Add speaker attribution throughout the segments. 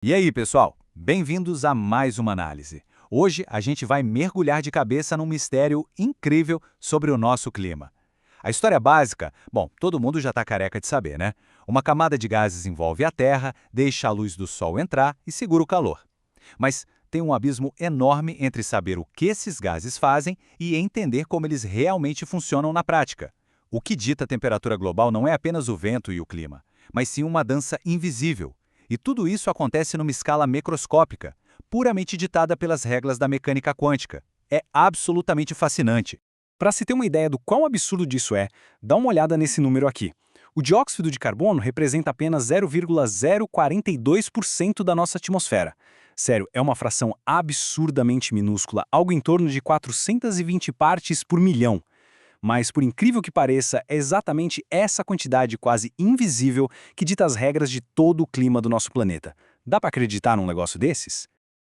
Speaker 1: E aí, pessoal? Bem-vindos a mais uma análise. Hoje a gente vai mergulhar de cabeça num mistério incrível sobre o nosso clima. A história básica, bom, todo mundo já está careca de saber, né? Uma camada de gases envolve a Terra, deixa a luz do Sol entrar e segura o calor. Mas tem um abismo enorme entre saber o que esses gases fazem e entender como eles realmente funcionam na prática. O que dita a temperatura global não é apenas o vento e o clima, mas sim uma dança invisível. E tudo isso acontece numa escala microscópica, puramente ditada pelas regras da mecânica quântica. É absolutamente fascinante.
Speaker 2: Para se ter uma ideia do quão absurdo disso é, dá uma olhada nesse número aqui. O dióxido de carbono representa apenas 0,042% da nossa atmosfera. Sério, é uma fração absurdamente minúscula, algo em torno de 420 partes por milhão. Mas, por incrível que pareça, é exatamente essa quantidade quase invisível que dita as regras de todo o clima do nosso planeta. Dá para acreditar num negócio desses?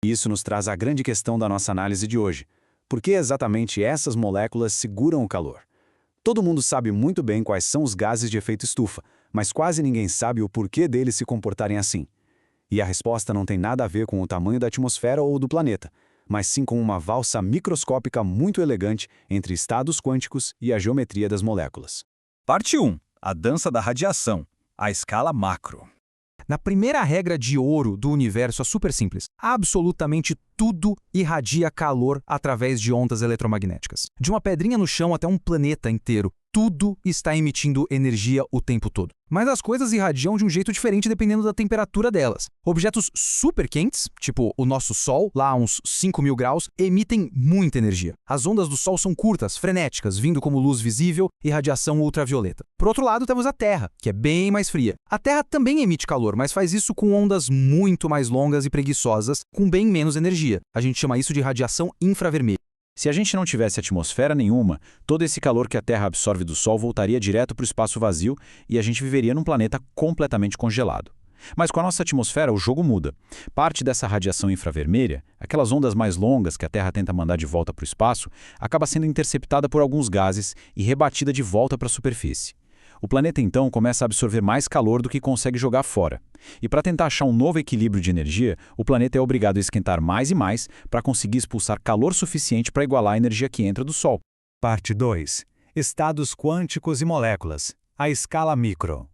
Speaker 3: Isso nos traz à grande questão da nossa análise de hoje. Por que exatamente essas moléculas seguram o calor? Todo mundo sabe muito bem quais são os gases de efeito estufa, mas quase ninguém sabe o porquê deles se comportarem assim. E a resposta não tem nada a ver com o tamanho da atmosfera ou do planeta, mas sim com uma valsa microscópica muito elegante entre estados quânticos e a geometria das moléculas.
Speaker 1: Parte 1. A dança da radiação. A escala macro.
Speaker 4: Na primeira regra de ouro do universo é super simples. Absolutamente tudo irradia calor através de ondas eletromagnéticas. De uma pedrinha no chão até um planeta inteiro, tudo está emitindo energia o tempo todo. Mas as coisas irradiam de um jeito diferente dependendo da temperatura delas. Objetos super quentes, tipo o nosso Sol, lá a uns 5.000 graus, emitem muita energia. As ondas do Sol são curtas, frenéticas, vindo como luz visível e radiação ultravioleta. Por outro lado, temos a Terra, que é bem mais fria. A Terra também emite calor, mas faz isso com ondas muito mais longas e preguiçosas, com bem menos energia. A gente chama isso de radiação infravermelha.
Speaker 3: Se a gente não tivesse atmosfera nenhuma, todo esse calor que a Terra absorve do Sol voltaria direto para o espaço vazio e a gente viveria num planeta completamente congelado. Mas com a nossa atmosfera, o jogo muda. Parte dessa radiação infravermelha, aquelas ondas mais longas que a Terra tenta mandar de volta para o espaço, acaba sendo interceptada por alguns gases e rebatida de volta para a superfície. O planeta então começa a absorver mais calor do que consegue jogar fora. E para tentar achar um novo equilíbrio de energia, o planeta é obrigado a esquentar mais e mais para conseguir expulsar calor suficiente para igualar a energia que entra do Sol.
Speaker 5: Parte 2. Estados quânticos e moléculas. A escala micro.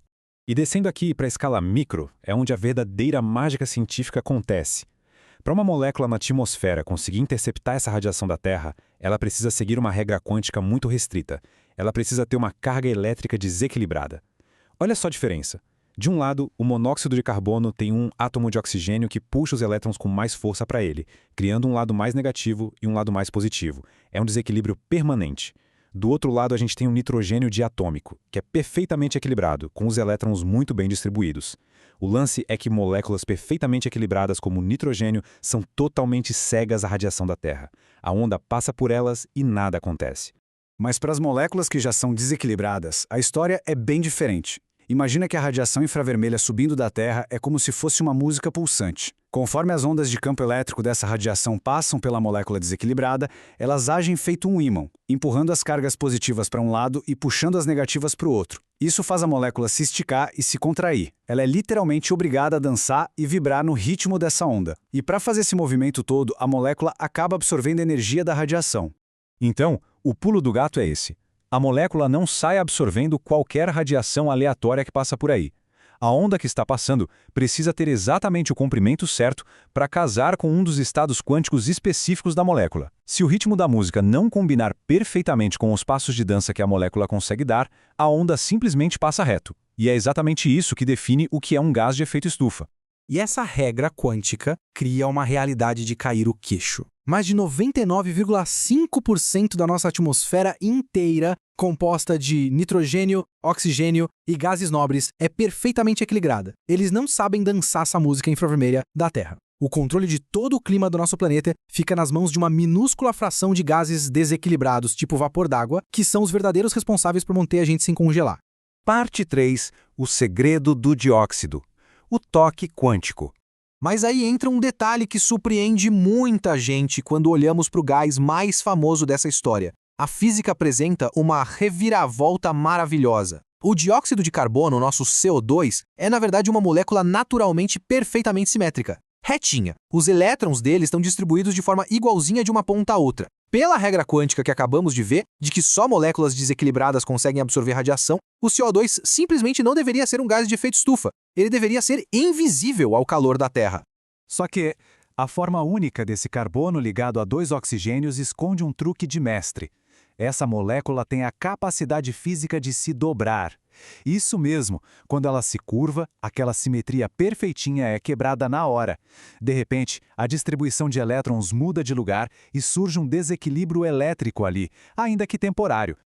Speaker 6: E descendo aqui para a escala micro, é onde a verdadeira mágica científica acontece. Para uma molécula na atmosfera conseguir interceptar essa radiação da Terra, ela precisa seguir uma regra quântica muito restrita. Ela precisa ter uma carga elétrica desequilibrada. Olha só a diferença. De um lado, o monóxido de carbono tem um átomo de oxigênio que puxa os elétrons com mais força para ele, criando um lado mais negativo e um lado mais positivo. É um desequilíbrio permanente. Do outro lado, a gente tem um nitrogênio diatômico, que é perfeitamente equilibrado, com os elétrons muito bem distribuídos. O lance é que moléculas perfeitamente equilibradas como o nitrogênio são totalmente cegas à radiação da Terra. A onda passa por elas e nada acontece.
Speaker 3: Mas para as moléculas que já são desequilibradas, a história é bem diferente. Imagina que a radiação infravermelha subindo da Terra é como se fosse uma música pulsante. Conforme as ondas de campo elétrico dessa radiação passam pela molécula desequilibrada, elas agem feito um ímã, empurrando as cargas positivas para um lado e puxando as negativas para o outro. Isso faz a molécula se esticar e se contrair. Ela é literalmente obrigada a dançar e vibrar no ritmo dessa onda. E para fazer esse movimento todo, a molécula acaba absorvendo a energia da radiação.
Speaker 6: Então, o pulo do gato é esse. A molécula não sai absorvendo qualquer radiação aleatória que passa por aí. A onda que está passando precisa ter exatamente o comprimento certo para casar com um dos estados quânticos específicos da molécula. Se o ritmo da música não combinar perfeitamente com os passos de dança que a molécula consegue dar, a onda simplesmente passa reto. E é exatamente isso que define o que é um gás de efeito estufa.
Speaker 4: E essa regra quântica cria uma realidade de cair o queixo. Mais de 99,5% da nossa atmosfera inteira, composta de nitrogênio, oxigênio e gases nobres, é perfeitamente equilibrada. Eles não sabem dançar essa música infravermelha da Terra. O controle de todo o clima do nosso planeta fica nas mãos de uma minúscula fração de gases desequilibrados, tipo vapor d'água, que são os verdadeiros responsáveis por manter a gente sem congelar.
Speaker 5: Parte 3. O segredo do dióxido. O toque quântico.
Speaker 4: Mas aí entra um detalhe que surpreende muita gente quando olhamos para o gás mais famoso dessa história. A física apresenta uma reviravolta maravilhosa. O dióxido de carbono, nosso CO2, é na verdade uma molécula naturalmente perfeitamente simétrica. Retinha. Os elétrons dele estão distribuídos de forma igualzinha de uma ponta a outra. Pela regra quântica que acabamos de ver, de que só moléculas desequilibradas conseguem absorver radiação, o CO2 simplesmente não deveria ser um gás de efeito estufa. Ele deveria ser invisível ao calor da Terra.
Speaker 1: Só que a forma única desse carbono ligado a 2 oxigênios esconde um truque de mestre. Essa molécula tem a capacidade física de se dobrar. Isso mesmo, quando ela se curva, aquela simetria perfeitinha é quebrada na hora. De repente, a distribuição de elétrons muda de lugar e surge um desequilíbrio elétrico ali, ainda que temporário.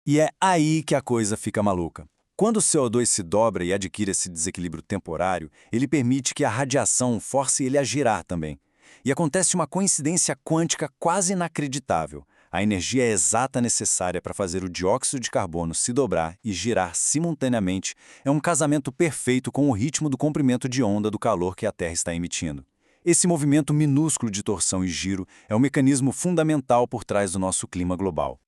Speaker 3: E é aí que a coisa fica maluca. Quando o CO2 se dobra e adquire esse desequilíbrio temporário, ele permite que a radiação force ele a girar também. E acontece uma coincidência quântica quase inacreditável. A energia exata necessária para fazer o dióxido de carbono se dobrar e girar simultaneamente é um casamento perfeito com o ritmo do comprimento de onda do calor que a Terra está emitindo. Esse movimento minúsculo de torção e giro é o mecanismo fundamental por trás do nosso clima global.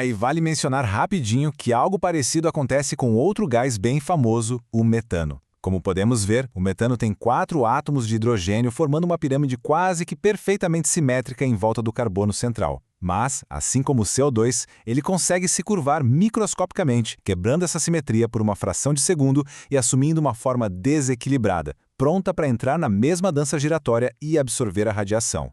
Speaker 5: E vale mencionar rapidinho que algo parecido acontece com outro gás bem famoso, o metano. Como podemos ver, o metano tem 4 átomos de hidrogênio formando uma pirâmide quase que perfeitamente simétrica em volta do carbono central. Mas, assim como o CO2, ele consegue se curvar microscopicamente, quebrando essa simetria por uma fração de segundo e assumindo uma forma desequilibrada, pronta para entrar na mesma dança giratória e absorver a radiação.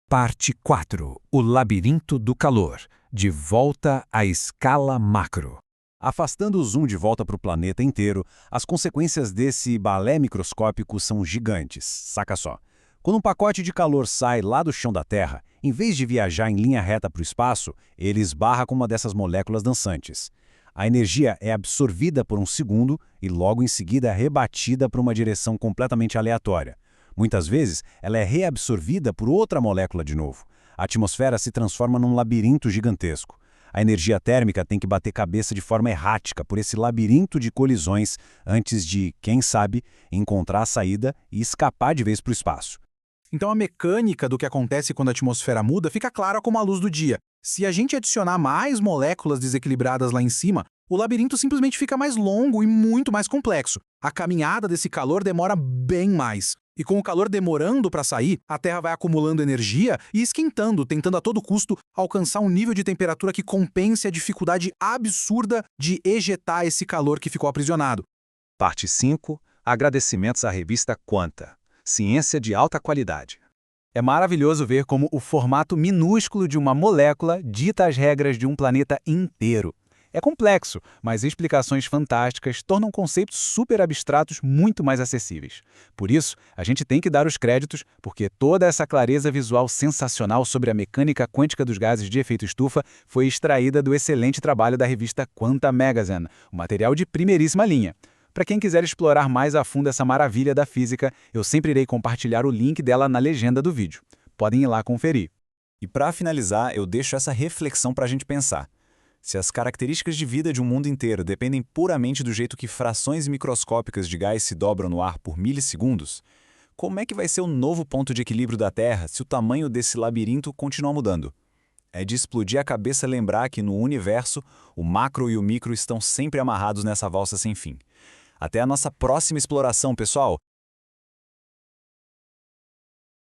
Speaker 7: Parte 4. O labirinto do calor. De volta à escala macro.
Speaker 1: Afastando o zoom de volta para o planeta inteiro, as consequências desse balé microscópico são gigantes. Saca só. Quando um pacote de calor sai lá do chão da Terra, em vez de viajar em linha reta para o espaço, ele esbarra com uma dessas moléculas dançantes. A energia é absorvida por um segundo e logo em seguida é rebatida para uma direção completamente aleatória. Muitas vezes, ela é reabsorvida por outra molécula de novo. A atmosfera se transforma num labirinto gigantesco. A energia térmica tem que bater cabeça de forma errática por esse labirinto de colisões antes de, quem sabe, encontrar a saída e escapar de vez para o espaço.
Speaker 4: Então a mecânica do que acontece quando a atmosfera muda fica clara como a luz do dia. Se a gente adicionar mais moléculas desequilibradas lá em cima, o labirinto simplesmente fica mais longo e muito mais complexo. A caminhada desse calor demora bem mais. E com o calor demorando para sair, a Terra vai acumulando energia e esquentando, tentando a todo custo alcançar um nível de temperatura que compense a dificuldade absurda de ejetar esse calor que ficou aprisionado.
Speaker 1: Parte 5. Agradecimentos à revista Quanta. Ciência de alta qualidade. É maravilhoso ver como o formato minúsculo de uma molécula dita as regras de um planeta inteiro. É complexo, mas explicações fantásticas tornam conceitos super abstratos muito mais acessíveis. Por isso, a gente tem que dar os créditos, porque toda essa clareza visual sensacional sobre a mecânica quântica dos gases de efeito estufa foi extraída do excelente trabalho da revista Quanta Magazine, um material de primeiríssima linha. Para quem quiser explorar mais a fundo essa maravilha da física, eu sempre irei compartilhar o link dela na legenda do vídeo. Podem ir lá conferir.
Speaker 3: E para finalizar, eu deixo essa reflexão para a gente pensar. Se as características de vida de um mundo inteiro dependem puramente do jeito que frações microscópicas de gás se dobram no ar por milissegundos, como é que vai ser o novo ponto de equilíbrio da Terra se o tamanho desse labirinto continuar mudando? É de explodir a cabeça lembrar que no universo, o macro e o micro estão sempre amarrados nessa valsa sem fim. Até a nossa próxima exploração, pessoal!